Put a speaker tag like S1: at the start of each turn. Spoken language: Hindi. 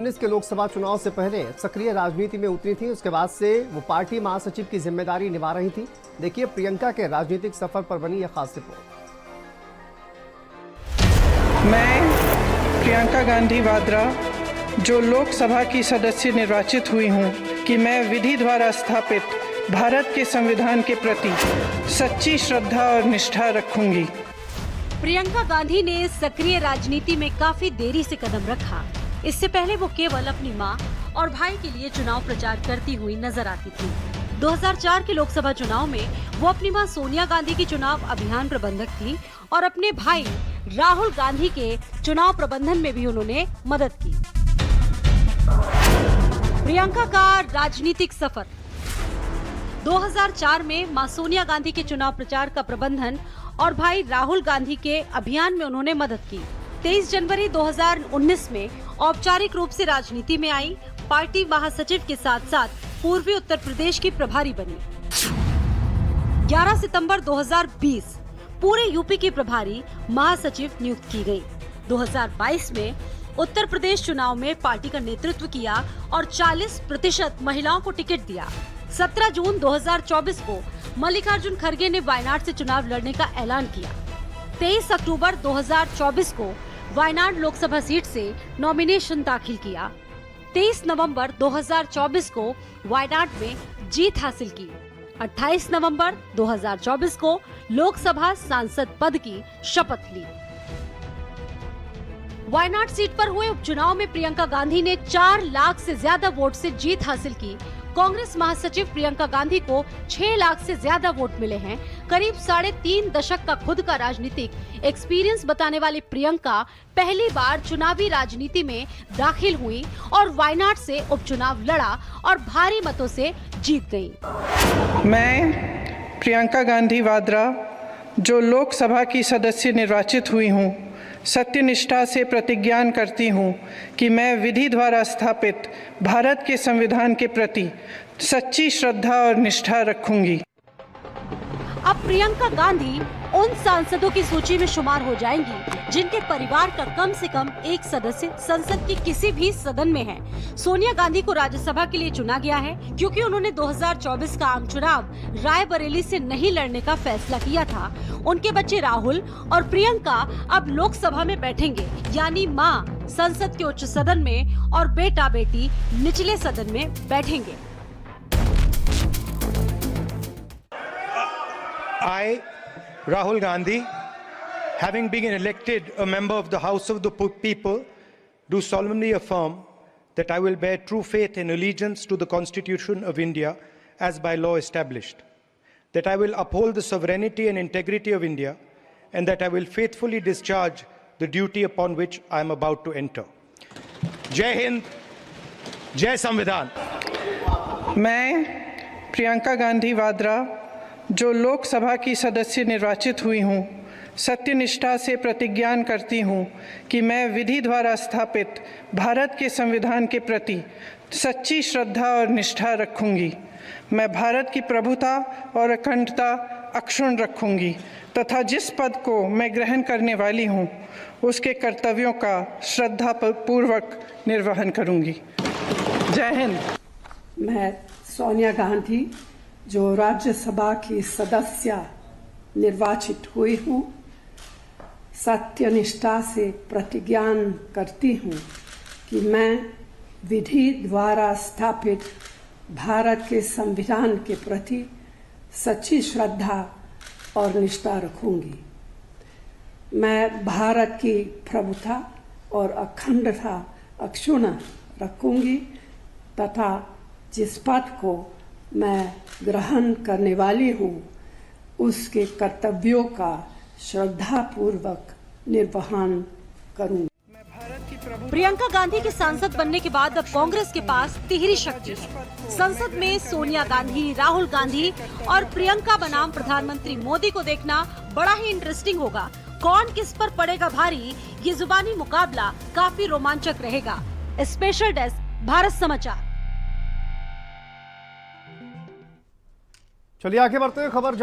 S1: 2019 के लोकसभा चुनाव से पहले सक्रिय राजनीति में उतरी थी। उसके बाद से वो पार्टी महासचिव की जिम्मेदारी निभा रही थी। देखिए प्रियंका के राजनीतिक सफर पर बनी यह खास रिपोर्ट।
S2: मैं प्रियंका गांधी वाड्रा जो लोकसभा की सदस्य निर्वाचित हुई हूं कि मैं विधि द्वारा स्थापित भारत के संविधान के प्रति सच्ची श्रद्धा और निष्ठा रखूंगी।
S3: प्रियंका गांधी ने सक्रिय राजनीति में काफी देरी से कदम रखा। इससे पहले वो केवल अपनी मां और भाई के लिए चुनाव प्रचार करती हुई नजर आती थी। 2004 के लोकसभा चुनाव में वो अपनी मां सोनिया गांधी की चुनाव अभियान प्रबंधक थी और अपने भाई राहुल गांधी के चुनाव प्रबंधन में भी उन्होंने मदद की। प्रियंका का राजनीतिक सफर 2004 में मां सोनिया गांधी के चुनाव प्रचार का प्रबंधन और भाई राहुल गांधी के अभियान में उन्होंने मदद की। 23 जनवरी 2019 में औपचारिक रूप से राजनीति में आई। पार्टी महासचिव के साथ साथ पूर्वी उत्तर प्रदेश की प्रभारी बनी। 11 सितंबर 2020 पूरे यूपी की प्रभारी महासचिव नियुक्त की गई। 2022 में उत्तर प्रदेश चुनाव में पार्टी का नेतृत्व किया और 40% महिलाओं को टिकट दिया। 17 जून 2024 को मल्लिकार्जुन खड़गे ने वायनाड से चुनाव लड़ने का ऐलान किया। 23 अक्टूबर 2024 को वायनाड लोकसभा सीट से नॉमिनेशन दाखिल किया। 23 नवंबर 2024 को वायनाड में जीत हासिल की। 28 नवंबर 2024 को लोकसभा सांसद पद की शपथ ली। वायनाड सीट पर हुए उपचुनाव में प्रियंका गांधी ने 4 लाख से ज्यादा वोट से जीत हासिल की। कांग्रेस महासचिव प्रियंका गांधी को 6 लाख से ज्यादा वोट मिले हैं। करीब 3.5 दशक का खुद का राजनीतिक एक्सपीरियंस बताने वाली प्रियंका पहली बार चुनावी राजनीति में दाखिल हुई और वायनाड से उपचुनाव लड़ा और भारी मतों से जीत गयी।
S2: मैं प्रियंका गांधी वाड्रा जो लोकसभा की सदस्य निर्वाचित हुई हूँ सत्यनिष्ठा से प्रतिज्ञान करती हूँ कि मैं विधि द्वारा स्थापित भारत के संविधान के प्रति सच्ची श्रद्धा और निष्ठा रखूंगी।
S3: अब प्रियंका गांधी उन सांसदों की सूची में शुमार हो जाएंगी जिनके परिवार का कम से कम एक सदस्य संसद के किसी भी सदन में है। सोनिया गांधी को राज्यसभा के लिए चुना गया है क्योंकि उन्होंने 2024 का आम चुनाव रायबरेली से नहीं लड़ने का फैसला किया था। उनके बच्चे राहुल और प्रियंका अब लोकसभा में बैठेंगे, यानी मां संसद के उच्च सदन में और बेटा बेटी निचले सदन में बैठेंगे।
S4: I, Rahul Gandhi, having been elected a member of the House of the People, do solemnly affirm that I will bear true faith and allegiance to the Constitution of India as by law established, that I will uphold the sovereignty and integrity of India, and that I will faithfully discharge the duty upon which I am about to enter. Jai Hind, Jai Samvidhan.
S2: मैं प्रियंका गांधी वाड्रा जो लोकसभा की सदस्य निर्वाचित हुई हूँ सत्यनिष्ठा से प्रतिज्ञान करती हूँ कि मैं विधि द्वारा स्थापित भारत के संविधान के प्रति सच्ची श्रद्धा और निष्ठा रखूंगी। मैं भारत की प्रभुता और अखंडता अक्षुण्ण रखूंगी तथा जिस पद को मैं ग्रहण करने वाली हूँ उसके कर्तव्यों का श्रद्धा पूर्वक निर्वहन करूंगी। जय हिंद।
S5: मैं सोनिया गांधी जो राज्यसभा की सदस्य निर्वाचित हुई हूँ सत्यनिष्ठा से प्रतिज्ञान करती हूँ कि मैं विधि द्वारा स्थापित भारत के संविधान के प्रति सच्ची श्रद्धा और निष्ठा रखूंगी। मैं भारत की प्रभुता और अखंडता अक्षुण्ण रखूंगी तथा जिस पद को मैं ग्रहण करने वाली हूँ उसके कर्तव्यों का श्रद्धापूर्वक निर्वहन करूँगी।
S3: प्रियंका गांधी के सांसद बनने के बाद अब कांग्रेस के पास तिहरी शक्ति है। संसद में सोनिया गांधी, राहुल गांधी और प्रियंका बनाम प्रधानमंत्री मोदी को देखना बड़ा ही इंटरेस्टिंग होगा। कौन किस पर पड़ेगा भारी, ये जुबानी मुकाबला काफी रोमांचक रहेगा। स्पेशल डेस्क, भारत समाचार।
S1: चलिए आगे बढ़ते हैं खबर